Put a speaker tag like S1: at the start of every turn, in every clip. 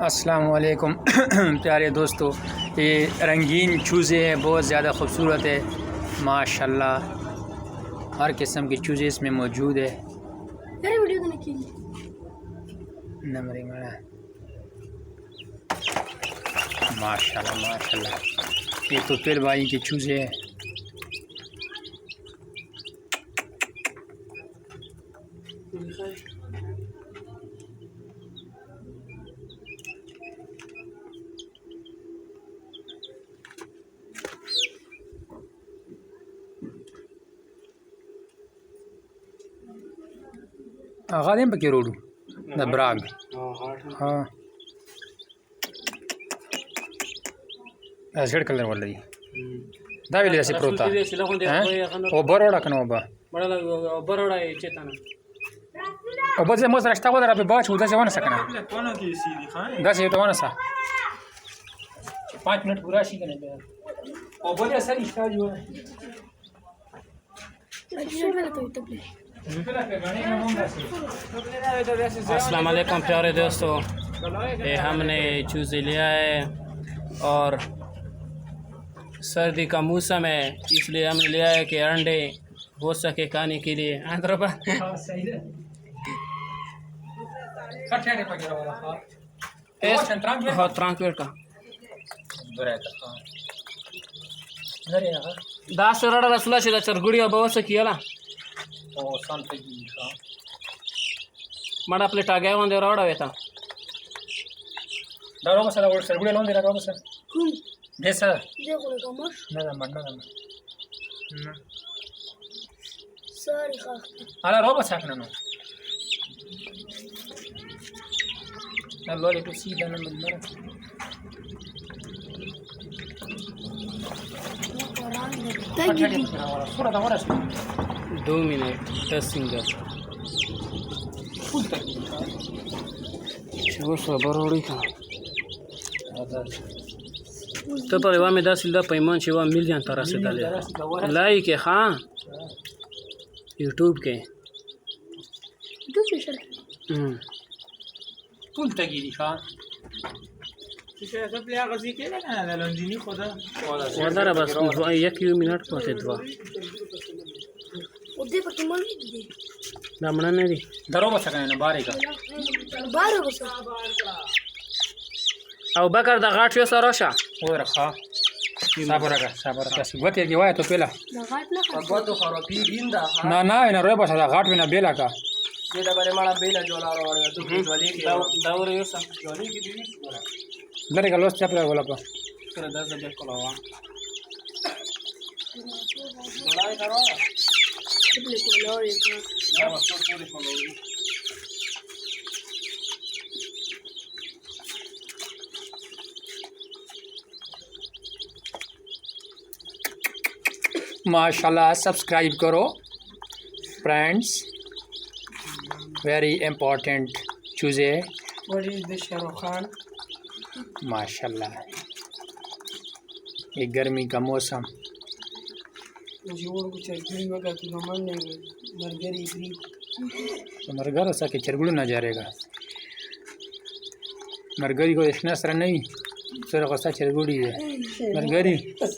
S1: अस्सलाम वालेकुम प्यारे दोस्तों, ये रंगीन चूज़े हैं, बहुत ज़्यादा ख़ूबसूरत है माशाल्लाह। हर किस्म के चूज़े इसमें मौजूद है। माशाल्लाह माशाल्लाह, ये तो फिर भाई के चूज़े हैं। आगा दें पके रोडू द ब्राग हाँ रेड कलर वाला जी दाविले ऐसे प्रोता ओ बरोड़ा कनो बा बरोड़ा है चेतना ओ बस मस रास्ता को दरा पे बाच उधर से वन सकना 10 ये तो वन सा 5 मिनट पूरा शी करने पे ओ बोले सर इसका जो है
S2: अस्सलाम वालेकुम प्यारे दोस्तों, ये हमने चूज़े लिया है और सर्दी का मौसम है, इसलिए हमने लिया है कि अंडे हो सके खाने के लिए। दास रड़ा रसुला से चरगुड़िया बहुत से किया मड़ा प्लेट आ गया वंदे रोड़ा वेता
S1: दारो मसाला और सरगुड़े लोन दे रहा बस बेसा देखो कमर ना ना सॉरी खा ala roba sakna no na lole to sida na mara थोड़ा थोड़ा
S2: 2 मिनट 10 सिंगल बरोड़ी का तो पर वहाँ में 10 पैमान शिवा मिल जाए तरह से डाले लाइक है हाँ यूट्यूब के
S1: पुल तगिरी हाँ
S2: वदरा बस 1 मिनट पहुँचे दवा दामना नहीं
S1: दरो बस ना बारे का
S2: अब बकर द घाट यो सरोशा
S1: वो रखा साबर का सिगवते की वाय तो पेला ना ना ना रे बस दा घाट में ना बेला का
S2: ये दा बरे माला बेला जोला रो तो जोली के दावर यो सा जोली की दी
S1: दरे का लोस चपरा बोला पा
S2: कर 10 बजे को लावा जोलाई करो कितने को लो ये ना बस पूरे को लो
S1: माशाल्लाह। सब्सक्राइब करो फ्रेंड्स, वेरी इम्पोर्टेंट चूज़े
S2: खान
S1: माशाल्लाह। ये गर्मी का मौसम मरगर हो सके चरगुड़ ना जाएगा मरगरी को इतना सर नहीं सर गुस्सा चरगुड़ी है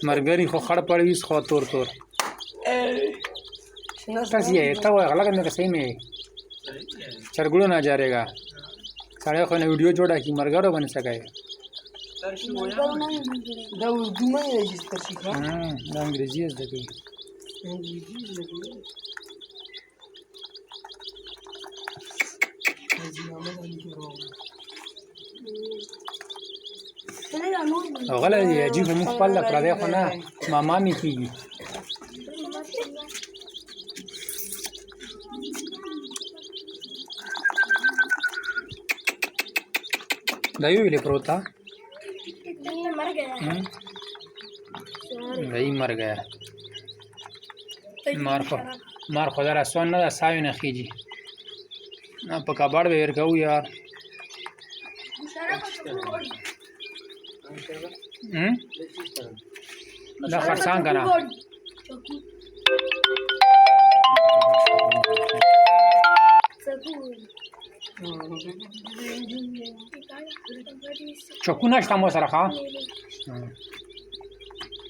S1: मरगरी को खड़ पड़ी इसको तोड़ कैसी है तब अलग करने का सही में चरगुड़ो ना जाएगा साढ़े को ने वीडियो जोड़ा कि मरगरो बन सके अंग्रेजी غلا يجيب مخبل لك راضي اخونا مامي فيجي دايو اللي بروتا मर गया मार खुदा रसोन ना सायो न खींची ना पका बाढ़ बेर कहूँ यार ना खरसांग करा چکونه شته مو سره ښه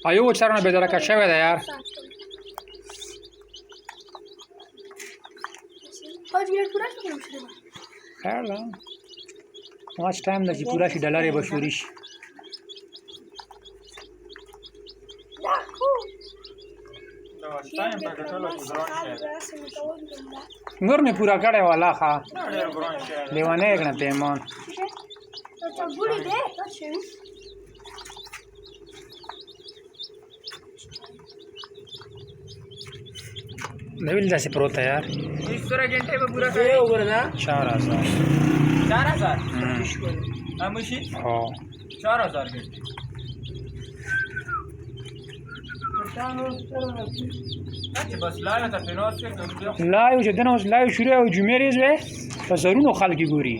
S1: ایو چرنه به درکه شوی ده یار خیر ده ماچ ټایم ده چې پوره شي ډالر یې به شوري شي نور مې پوره کړی والا ښه لیونی یې کړه پیمان نویل داسې پروت ده یار 4000 هو
S3: 4000 घंटे بس لاله ته پینوس کې
S1: لایو چې دنه اوس لایو شروع او جمعې ریز وې په زرونو خلک ګوري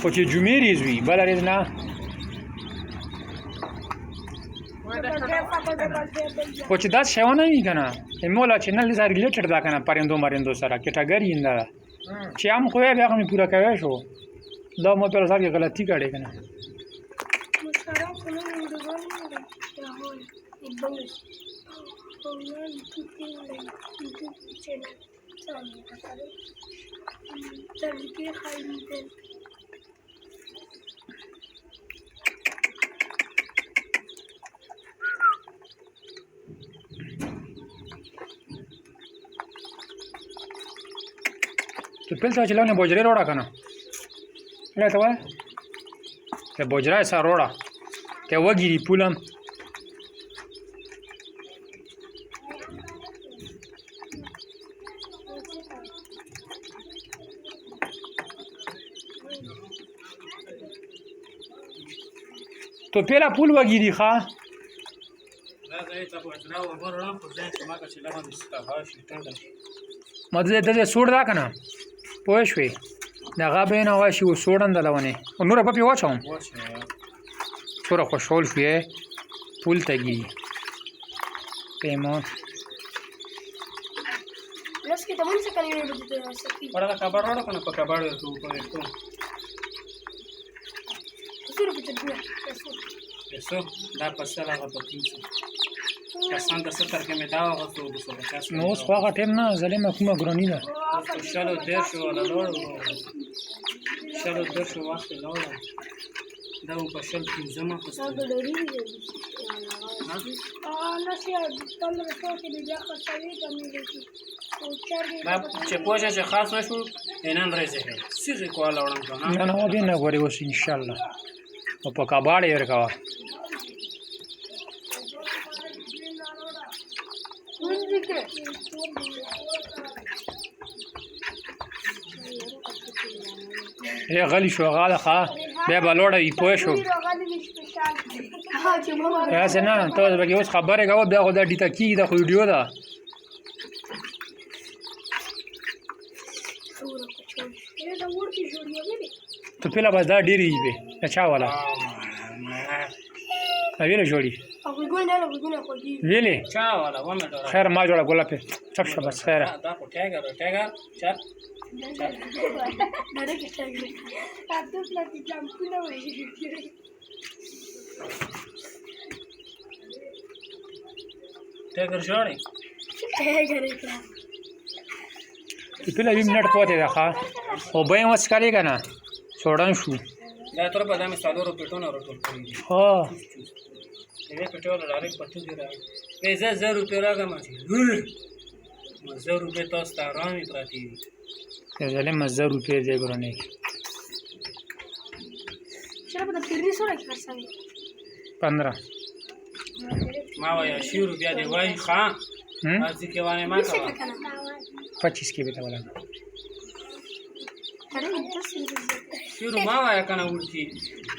S1: خو چې جمعې ریز وي بل ریز نه خو چې دا شیونه وي که نه مولا چینل سره ریلیټډ ده که نه پرندو مرندو سره کټګري ده چې هم خو بیا مې پوره کوی شو دا مو په سر کې غلطي کړې که نه تو پلتا چلاونه بوجره روړه کنه لته وای ته بوجره سره روړه ته وګيري پولم تو پیلا پول وګيري ښا مده د سوړ دا کنه پوه شوې دغه به نه واشي و سوړن دلونه نور په پیو واچوم سوره خوشحال شوې پول تګي پیمون
S4: los que también se caen en el de
S2: para acabar ahora con el acabar de tu proyecto eso da pasar a la potencia Casando ستر کې مې دا وغوښتو د صبح
S1: نو اوس خو هغه ټیم نه ظلمه کومه ګرانی ده
S2: شالو دیر شو ولا لوړ شالو دیر شو وخت لوړ دا په شل پنځمه پسته دا چې پوهه چې خاص نشو نن راځي سیغه کوله وړم
S1: نه نه و به نه غوري اوس ان شاء الله او په کباړې ورکوا ای غلی شو غاله ښه بیا به لوړه وي پوه شو هسې نه ته به اوس خبرې کوه بیا خو دا ډیته کېږي دا خو ویډیو ده تو پیله بس دا ډېرې وي د چا والا ویلې جوړي ویلې خیر ما جوړه ګله پې چپ شه بس خیره
S2: ټیګر جوړي
S1: پیله 20 منټ پاتې ده ښه او به یې وڅښلې که نه سوړن شو
S2: دا تر په دا مې څلورو پېټونه راټول کړي دي
S1: ها
S2: یوې پېټونه ډایرکټ پتو دي راغلي وایي زه 1000 روپۍ راکړم چې 1000 روپۍ تاسو ته ارامې پراتې دي
S1: یو ظلم 1000 روپۍ دی ګرانې
S4: Siapa dah pilih soalnya kita sanggup.
S1: 15
S2: ما وایي 80 روپۍ دی وایي ښه ځکه کې وانه ما کوه
S1: 25 کې به ته ولا
S4: Ada itu sih.
S2: شروع ما وایي کنه ورکی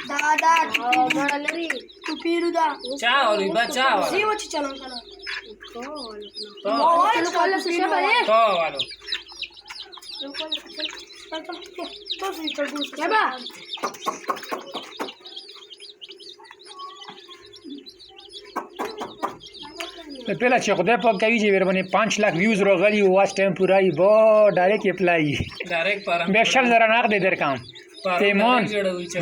S4: Ada. Oh, mana lagi? Tu piru dah.
S2: چا وری بچا ولا
S4: Siapa calon kana?
S2: تو
S4: Oh, kalau siapa ya?
S2: تو والو
S4: Siapa?
S1: પેલા છે ખુદા પગ કઈ છે મને 5 લાખ વ્યૂઝ રોગલી watch time પૂરાઈ બો ડાયરેક્ટ એપ્લાય
S2: ડાયરેક્ટ પારા
S1: બેક્ષલ જરા નાખ દે દર કામ તે મોન
S2: જડવી છે